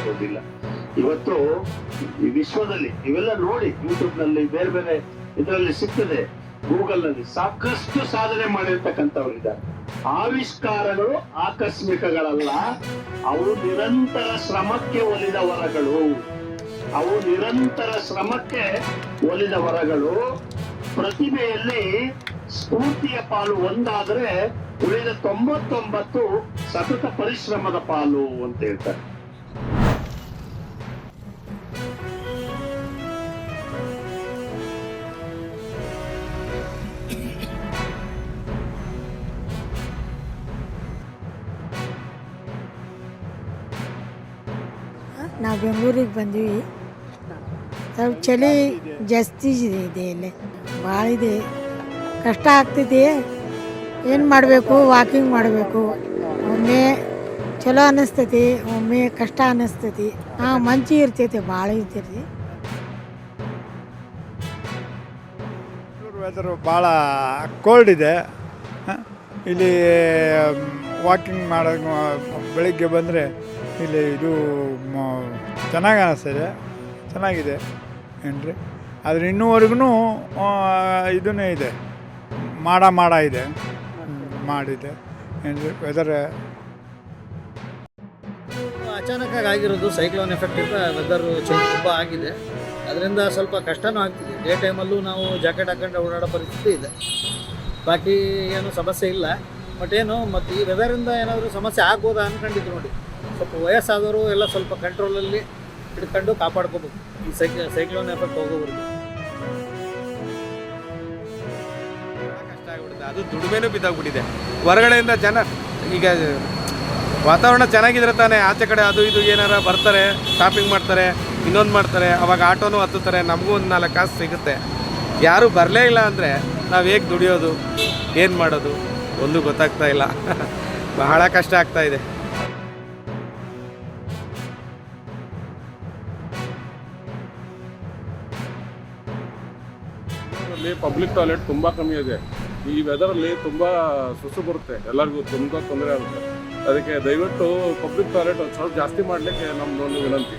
ಆಗೋದಿಲ್ಲ. ಇವತ್ತು ಈ ವಿಶ್ವದಲ್ಲಿ ಇವೆಲ್ಲ ನೋಡಿ, ಯೂಟ್ಯೂಬ್ ನಲ್ಲಿ ಬೇರೆ ಬೇರೆ ಇದರಲ್ಲಿ ಸಿಗ್ತದೆ, ಗೂಗಲ್ ನಲ್ಲಿ ಸಾಕಷ್ಟು ಸಾಧನೆ ಮಾಡಿರ್ತಕ್ಕಂಥವ್ರಿದ್ದಾರೆ. ಆವಿಷ್ಕಾರಗಳು ಆಕಸ್ಮಿಕಗಳಲ್ಲ, ಅವು ನಿರಂತರ ಶ್ರಮಕ್ಕೆ ಒಲಿದ ವರಗಳು. ಅವು ನಿರಂತರ ಶ್ರಮಕ್ಕೆ ಒಲಿದ ವರಗಳು. ಪ್ರತಿಭೆಯಲ್ಲಿ ಸ್ಫೂರ್ತಿಯ ಪಾಲು ಒಂದಾದ್ರೆ ಉಳಿದ 99 ಸತತ ಪರಿಶ್ರಮದ ಪಾಲು ಅಂತ ಹೇಳ್ತಾರೆ. ನಾವು ಬೆಂಗಳೂರಿಗೆ ಬಂದ್ವಿ. ಸ್ವಲ್ಪ ಚಳಿ ಜಾಸ್ತಿ ಇದೆ, ಇಲ್ಲಿ ಭಾಳ ಇದೆ, ಕಷ್ಟ ಆಗ್ತೈತಿ. ಏನು ಮಾಡಬೇಕು, ವಾಕಿಂಗ್ ಮಾಡಬೇಕು. ಒಮ್ಮೆ ಚಲೋ ಅನ್ನಿಸ್ತೈತಿ, ಒಮ್ಮೆ ಕಷ್ಟ ಅನ್ನಿಸ್ತೈತಿ. ಮಂಚಿ ಇರ್ತೈತಿ, ಭಾಳ ಇರ್ತೈತಿ. ವೆದರು ಭಾಳ ಕೋಲ್ಡ್ ಇದೆ. ಇಲ್ಲಿ ವಾಕಿಂಗ್ ಮಾಡೋದು ಬೆಳಿಗ್ಗೆ ಬಂದರೆ ಇಲ್ಲಿ ಇದು ಚೆನ್ನಾಗಿ ಅನ್ನಿಸ್ತದೆ, ಚೆನ್ನಾಗಿದೆ ಏನ್ರಿ. ಆದರೆ ಇನ್ನೂವರೆಗೂ ಇದನ್ನೇ ಇದೆ, ಮಾಡ ಇದೆ, ಮಾಡಿದೆ ಏನ್ರಿ. ವೆದರ್ ಅಚಾನಕ್ಕಾಗಿ ಆಗಿರೋದು ಸೈಕ್ಲೋನ್ ಎಫೆಕ್ಟ್ ಇಂದ ವೆದರ್ ಚೇಂಜ್ ತುಂಬ ಆಗಿದೆ. ಅದರಿಂದ ಸ್ವಲ್ಪ ಕಷ್ಟನೂ ಆಗ್ತಿದೆ. ಡೇ ಟೈಮಲ್ಲೂ ನಾವು ಜಾಕೆಟ್ ಹಾಕೊಂಡು ಓಡಾಡೋ ಪರಿಸ್ಥಿತಿ ಇದೆ. ಬಾಕಿ ಏನು ಸಮಸ್ಯೆ ಇಲ್ಲ. ಬಟ್ ಮತ್ತು ಈ ವೆದರಿಂದ ಏನಾದರೂ ಸಮಸ್ಯೆ ಆಗ್ಬೋದಾ ಅಂದ್ಕೊಂಡಿದ್ದು ನೋಡಿ. ಸ್ವಲ್ಪ ವಯಸ್ಸಾದವರು ಎಲ್ಲ ಸ್ವಲ್ಪ ಕಂಟ್ರೋಲಲ್ಲಿ ಹಿಡ್ಕೊಂಡು ಕಾಪಾಡ್ಕೋಬೇಕು ಈ ಸೈಕ್ಲೋನ್ ಎಫೆಕ್ಟ್ ಹೋಗೋವರೆಗೂ. ಕಷ್ಟ ಆಗಿಬಿಡುತ್ತೆ, ಅದು ದುಡಿಮೆನೂ ಬಿದ್ದಾಗ್ಬಿಟ್ಟಿದೆ. ಹೊರಗಡೆಯಿಂದ ಜನ ಈಗ ವಾತಾವರಣ ಚೆನ್ನಾಗಿದ್ರೆ ತಾನೇ ಆಚೆ ಕಡೆ ಅದು ಇದು ಏನಾರ ಬರ್ತಾರೆ, ಶಾಪಿಂಗ್ ಮಾಡ್ತಾರೆ, ಇನ್ನೊಂದು ಮಾಡ್ತಾರೆ, ಅವಾಗ ಆಟೋನೂ ಹತ್ತುತ್ತಾರೆ, ನಮಗೂ ಒಂದು 4 ಕಾಸು ಸಿಗುತ್ತೆ. ಯಾರೂ ಬರಲೇ ಇಲ್ಲ ಅಂದರೆ ನಾವು ಹೇಗೆ ದುಡಿಯೋದು, ಏನು ಮಾಡೋದು ಒಂದು ಗೊತ್ತಾಗ್ತಾ ಇಲ್ಲ. ಬಹಳ ಕಷ್ಟ ಆಗ್ತಾ ಇದೆ. ಪಬ್ಲಿಕ್ ಟಾಯ್ಲೆಟ್ ತುಂಬ ಕಮ್ಮಿ ಇದೆ. ಈ ವೆದರಲ್ಲಿ ತುಂಬ ಸುಸು ಬರುತ್ತೆ, ಎಲ್ಲರಿಗೂ ತುಂಬ ತೊಂದರೆ ಆಗುತ್ತೆ. ಅದಕ್ಕೆ ದಯವಿಟ್ಟು ಪಬ್ಲಿಕ್ ಟಾಯ್ಲೆಟ್ ಸ್ವಲ್ಪ ಜಾಸ್ತಿ ಮಾಡಲಿಕ್ಕೆ ನಮ್ಮದೊಂದು ವಿನಂತಿ.